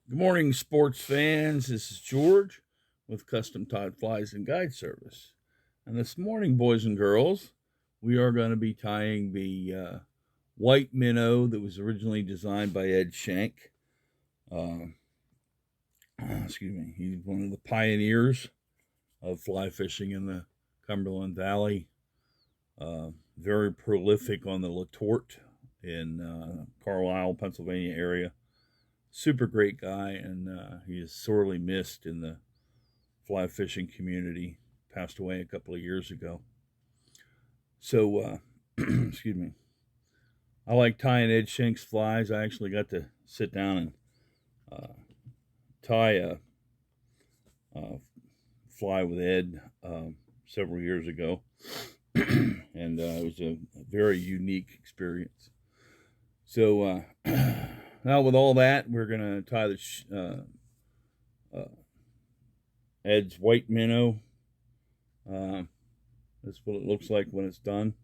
Good morning, sports fans. This is George with Custom Tied Flies and Guide Service. And this morning, boys and girls, we are going to be tying the white minnow that was originally designed by Ed Shenk. Uh, excuse me. He's one of the pioneers of fly fishing in the Cumberland Valley. Very prolific on the Latort in Carlisle, Pennsylvania area. Super great guy, and he is sorely missed in the fly fishing community. Passed away a couple of years ago. So, excuse me. I like tying Ed Shenk's flies. I actually got to sit down and tie a fly with Ed several years ago, and it was a very unique experience. So, now with all that, we're going to tie the Ed's white minnow. That's what it looks like when it's done.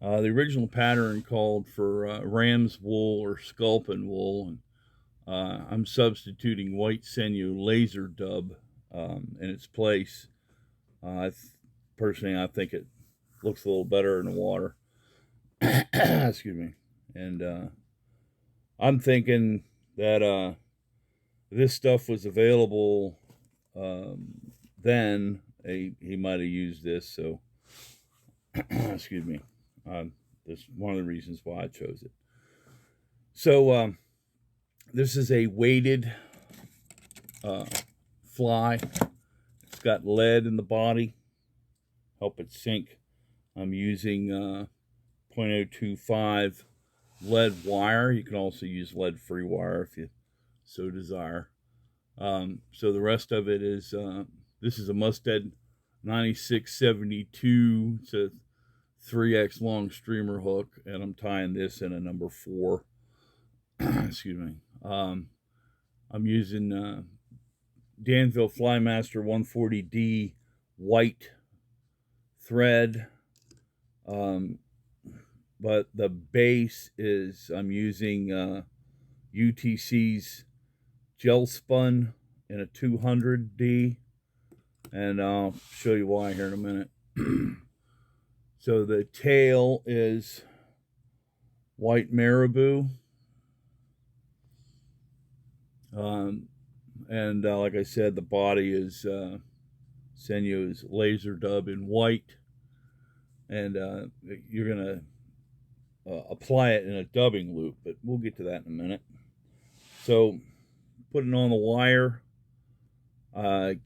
The original pattern called for ram's wool or sculpin wool, and I'm substituting white Senyo laser dub in its place. Personally, I think it looks a little better in the water. Excuse me. And I'm thinking that this stuff was available then. He might have used this, so excuse me. That's one of the reasons why I chose it. So this is a weighted fly. It's got lead in the body, help it sink. I'm using 0.025 lead wire. You can also use lead-free wire if you so desire. So the rest of it is, this is a Mustad 9672. It's a 3X long streamer hook, and I'm tying this in a number 4. Excuse me. I'm using Danville Flymaster 140D white thread, but the base is I'm using UTC's gel spun in a 200D, and I'll show you why here in a minute. So the tail is white Marabou, and like I said, the body is Senyo's laser dub in white, and you're gonna apply it in a dubbing loop, but we'll get to that in a minute. So putting on the wire,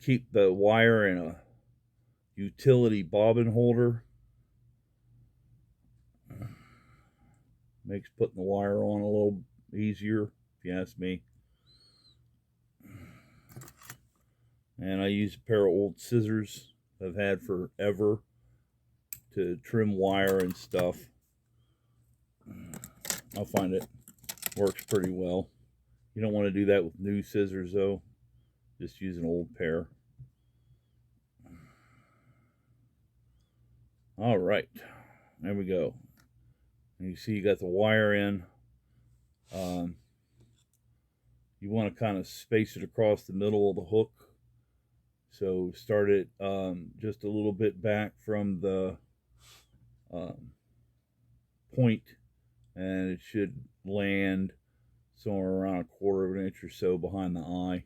keep the wire in a utility bobbin holder. Makes putting the wire on a little easier, if you ask me. And I use a pair of old scissors I've had forever to trim wire and stuff. I find it works pretty well. You don't want to do that with new scissors though. Just use an old pair. All right, there we go. And you see you got the wire in. You want to kind of space it across the middle of the hook. So start it just a little bit back from the point, and it should land somewhere around 1/4 of an inch or so behind the eye.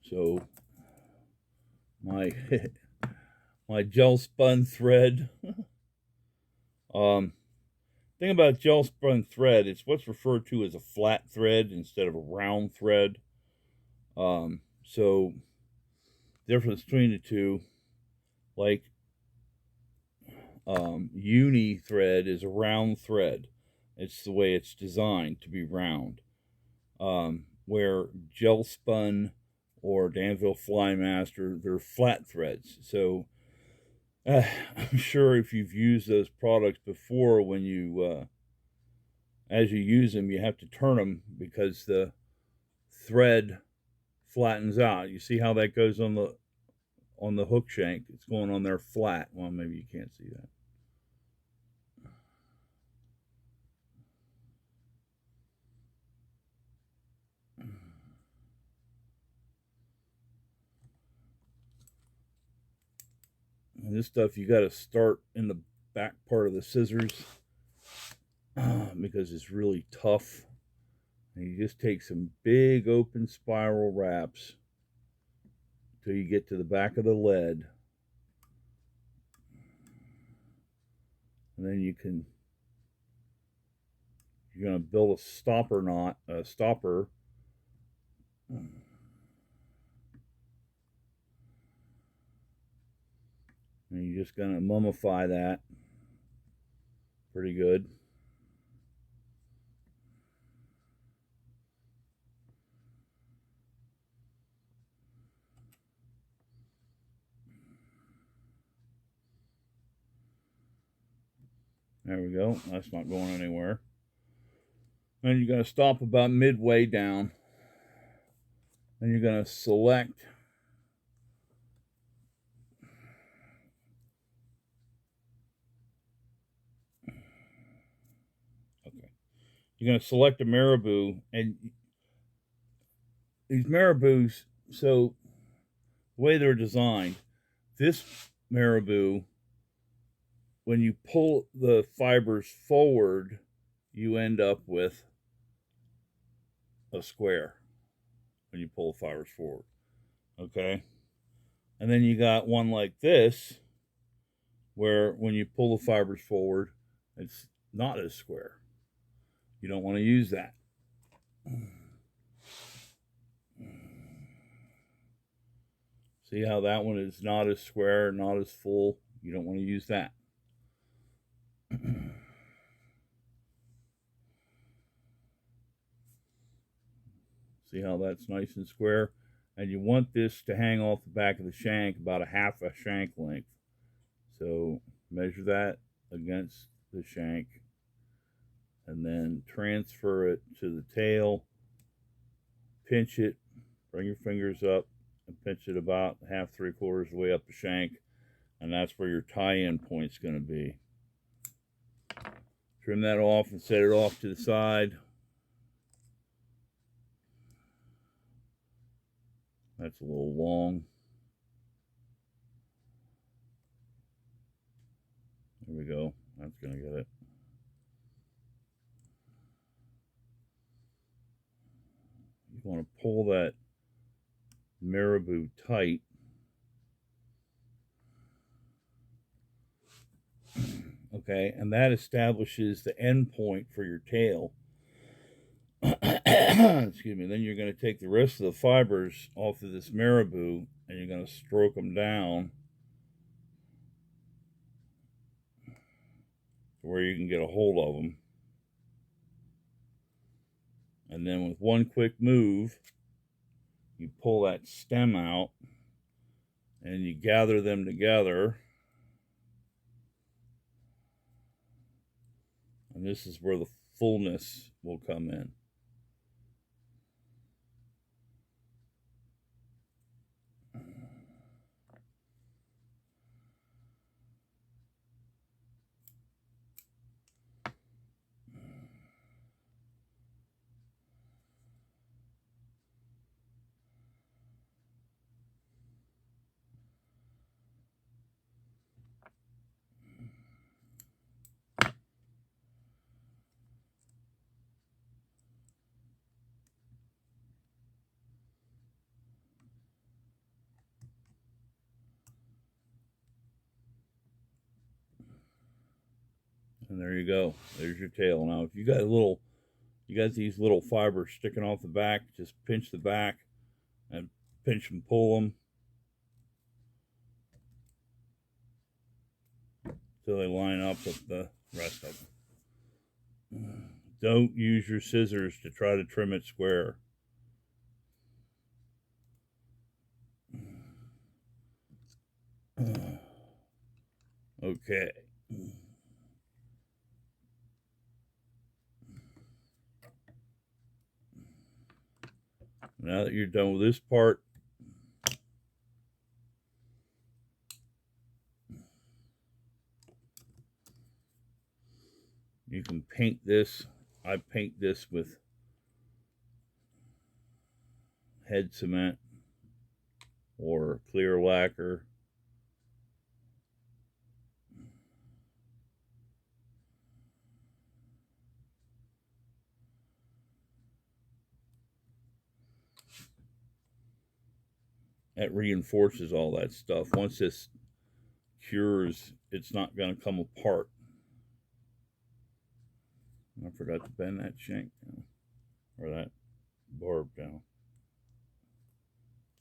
So my my gel spun thread. Thing about gel spun thread, it's what's referred to as a flat thread instead of a round thread. So difference between the two, like uni thread is a round thread. It's the way it's designed to be round. Where gel spun or Danville Flymaster, they're flat threads. So I'm sure if you've used those products before, when you as you use them, you have to turn them because the thread flattens out. You see how that goes on the on the hook shank. It's going on there flat. Well, maybe you can't see that. And this stuff you got to start in the back part of the scissors because it's really tough. And you just take some big open spiral wraps till you get to the back of the lead. And then you're going to build a stopper knot, a stopper. And you're just going to mummify that pretty good. There we go. That's not going anywhere. Then you're going to stop about midway down. Then you're going to select you're going to select a Marabou, and these Marabous, so the way they're designed, this Marabou, when you pull the fibers forward, you end up with a square when you pull the fibers forward. Okay? And then you got one like this, where when you pull the fibers forward, it's not as square. You don't want to use that. See how that one is not as square, not as full? You don't want to use that. See how that's nice and square? And you want this to hang off the back of the shank about a half a shank length. So measure that against the shank and then transfer it to the tail. Pinch it, bring your fingers up and pinch it about half, 3/4 the way up the shank. And that's where your tie-in point's going to be. Trim that off and set it off to the side. That's a little long. There we go. That's going to get it. You want to pull that Marabou tight. Okay, and that establishes the end point for your tail. Excuse me. Then you're going to take the rest of the fibers off of this Marabou and you're going to stroke them down to where you can get a hold of them. And then with one quick move, you pull that stem out and you gather them together. And this is where the fullness will come in. And there you go. There's your tail. Now, if you got these little fibers sticking off the back, just pinch the back and pinch and pull them till they line up with the rest of them. Don't use your scissors to try to trim it square. Okay. Now that you're done with this part, You can paint this. I paint this with head cement or clear lacquer. That reinforces all that stuff. Once this cures, it's not going to come apart. I forgot to bend that shank down, or that barb down.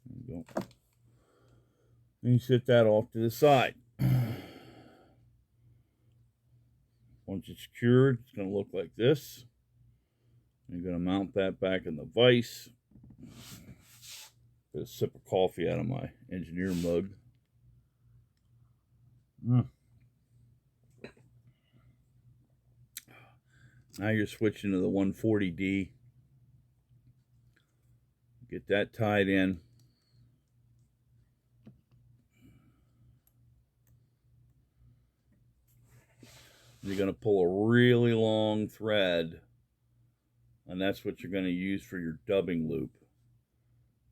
There you go. And you set that off to the side. Once it's cured, it's going to look like this. You're going to mount that back in the vise. Get a sip of coffee out of my engineer mug. Now you're switching to the 140D. Get that tied in. You're going to pull a really long thread, and that's what you're going to use for your dubbing loop.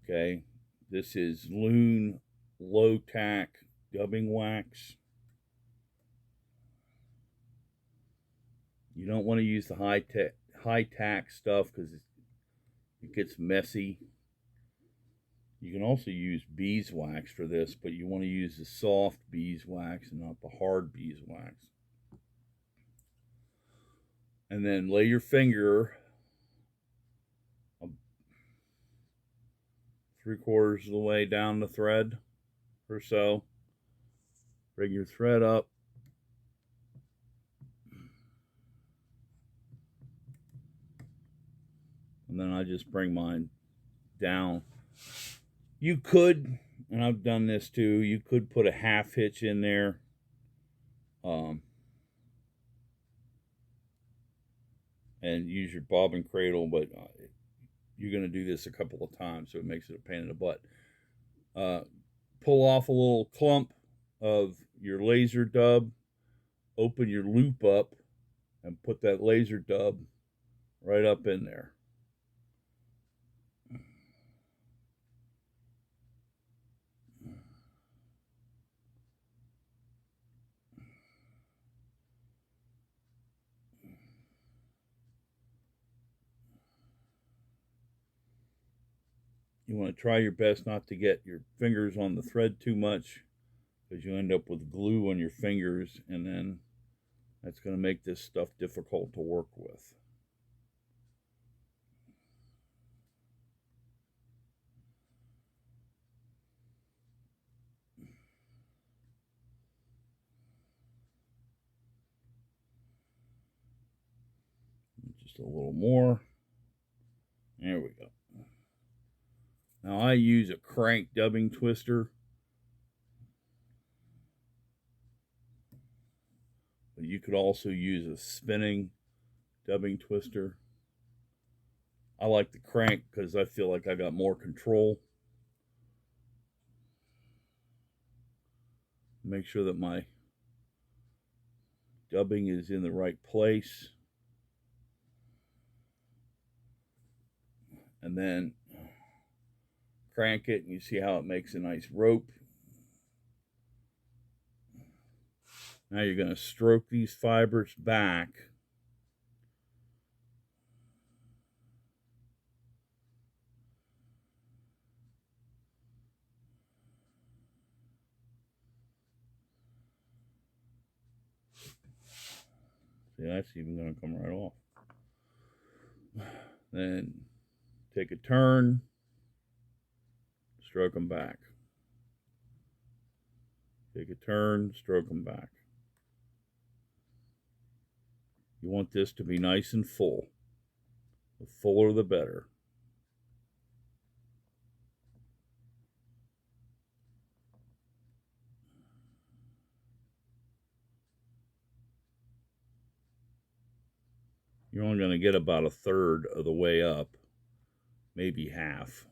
Okay, this is Loon low tack dubbing wax. You don't want to use the high tack stuff because it gets messy. You can also use beeswax for this, but you want to use the soft beeswax and not the hard beeswax. And then lay your finger 3/4 of the way down the thread or so. Bring your thread up. And then I just bring mine down. You could, and I've done this too, you could put a half hitch in there. And use your bobbin cradle, but you're going to do this a couple of times, so it makes it a pain in the butt. Pull off a little clump of your laser dub, open your loop up, and put that laser dub right up in there. You want to try your best not to get your fingers on the thread too much, because you end up with glue on your fingers, and then that's going to make this stuff difficult to work with. Just a little more. There we go. Now I use a crank dubbing twister, but you could also use a spinning dubbing twister. I like the crank because I feel like I got more control. Make sure that my dubbing is in the right place. And then crank it, and you see how it makes a nice rope. Now you're going to stroke these fibers back. See, that's even going to come right off. Then take a turn, stroke them back. Take a turn, stroke them back. You want this to be nice and full. The fuller the better. You're only going to get about 1/3 of the way up, maybe half.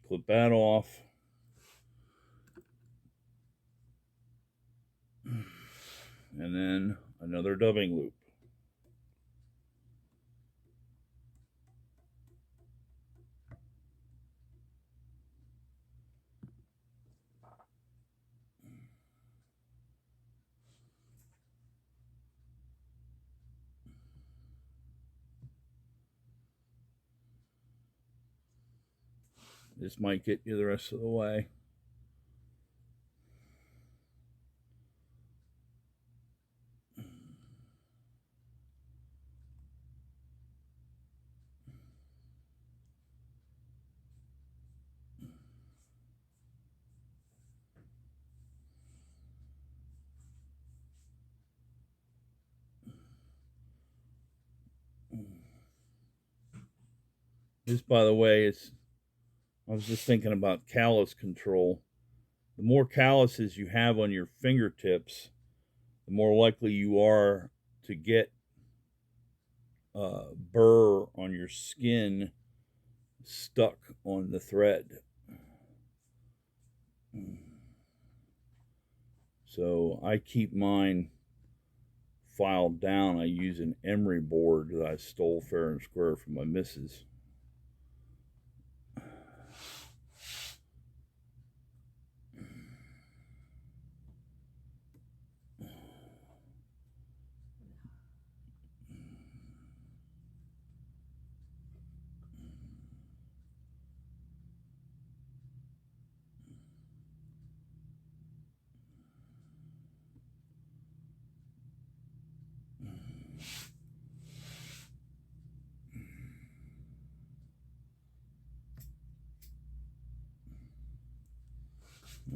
clip that off. And then another dubbing loop. This might get you the rest of the way. This, by the way, I was just thinking about callus control. The more calluses you have on your fingertips, the more likely you are to get burr on your skin stuck on the thread. So I keep mine filed down. I use an emery board that I stole fair and square from my missus.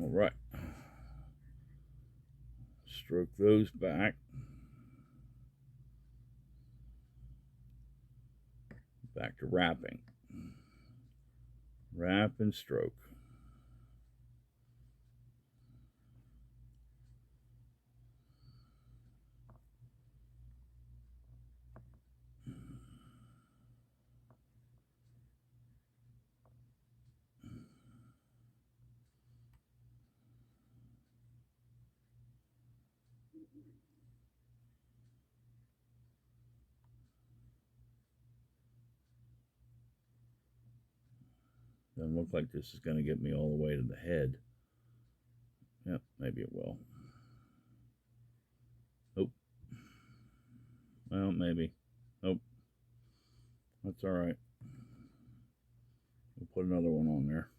All right. Stroke those back. Back to wrapping. Wrap and stroke. Doesn't look like this is going to get me all the way to the head. Yep, maybe it will. Nope. Well, maybe. Nope. That's all right. We'll put another one on there.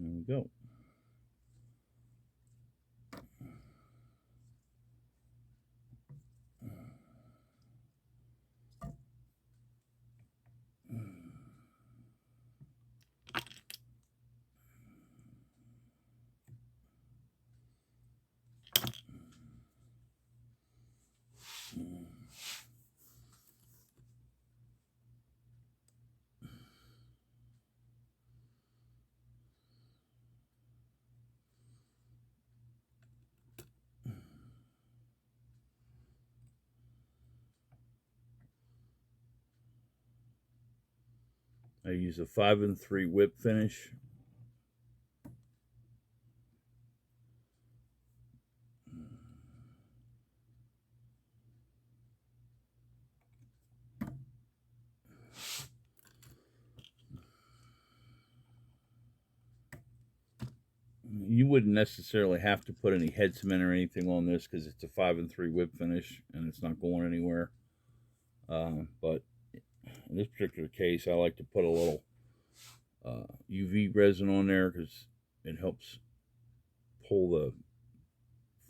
There we go. I use a 5 and 3 whip finish. You wouldn't necessarily have to put any head cement or anything on this because it's a 5 and 3 whip finish and it's not going anywhere. But in this particular case, I like to put a little UV resin on there because it helps pull the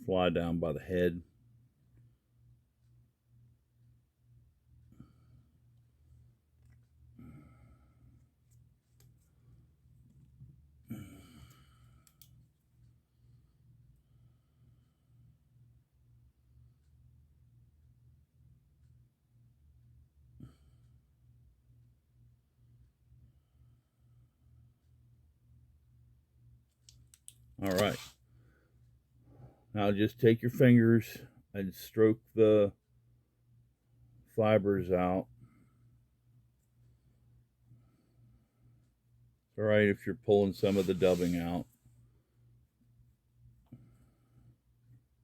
fly down by the head. All right. Now just take your fingers and stroke the fibers out. It's all right if you're pulling some of the dubbing out.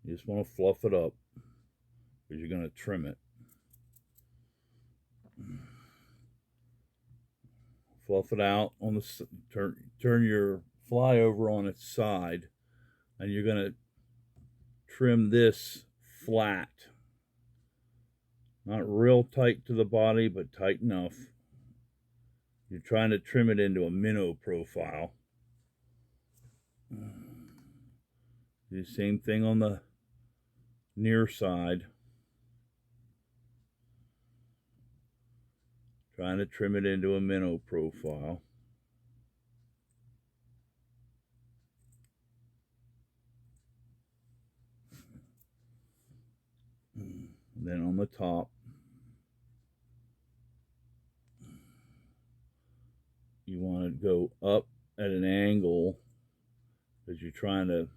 You just want to fluff it up because you're going to trim it. Fluff it out on the turn your fly over on its side, and you're going to trim this flat. Not real tight to the body, but tight enough. You're trying to trim it into a minnow profile. Do the same thing on the near side. Trying to trim it into a minnow profile. And then on the top, you want to go up at an angle because you're trying to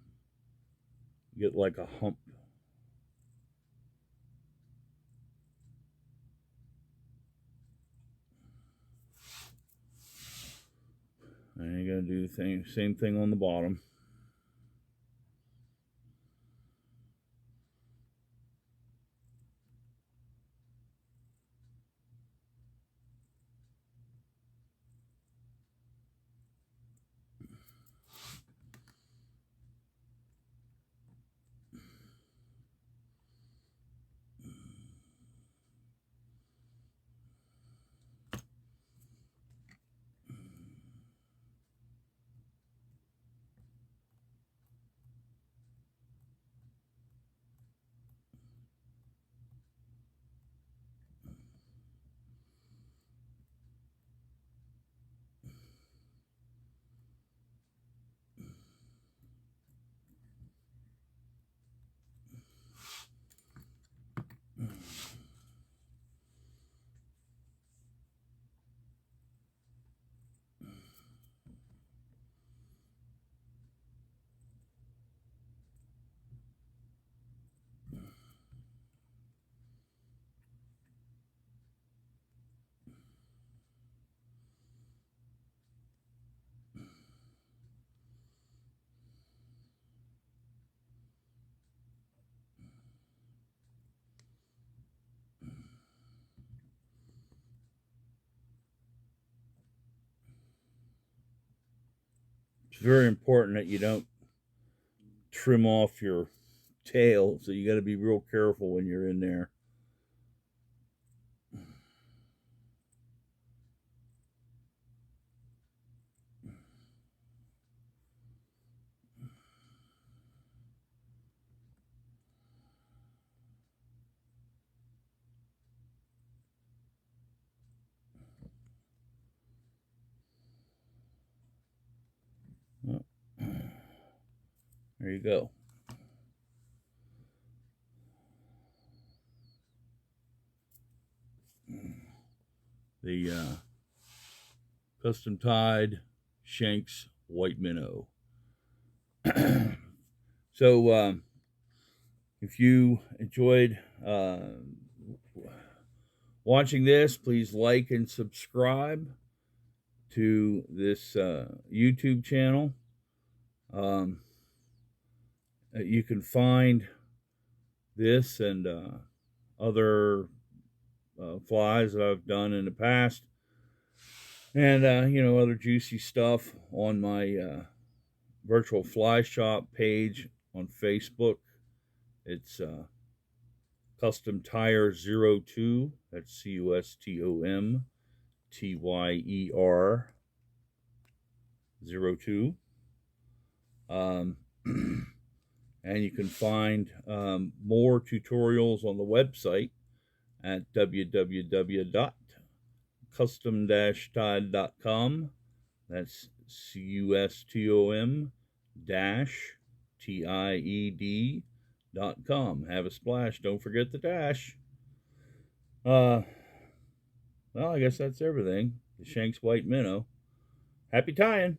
get like a hump. And you're going to do the same thing on the bottom. It's very important that you don't trim off your tail, so you got to be real careful when you're in there. Oh, there you go. The custom tied Shenk's white minnow. So, if you enjoyed watching this, please like and subscribe to this YouTube channel. You can find this and other flies that I've done in the past, and other juicy stuff on my virtual fly shop page on Facebook. It's Custom Tire 02. That's CUSTOMTYER 02. And you can find more tutorials on the website at www.custom-tied.com. That's CUSTOM-TIED.com. Have a splash. Don't forget the dash. Well, I guess that's everything. The Shenk's white minnow. Happy tying.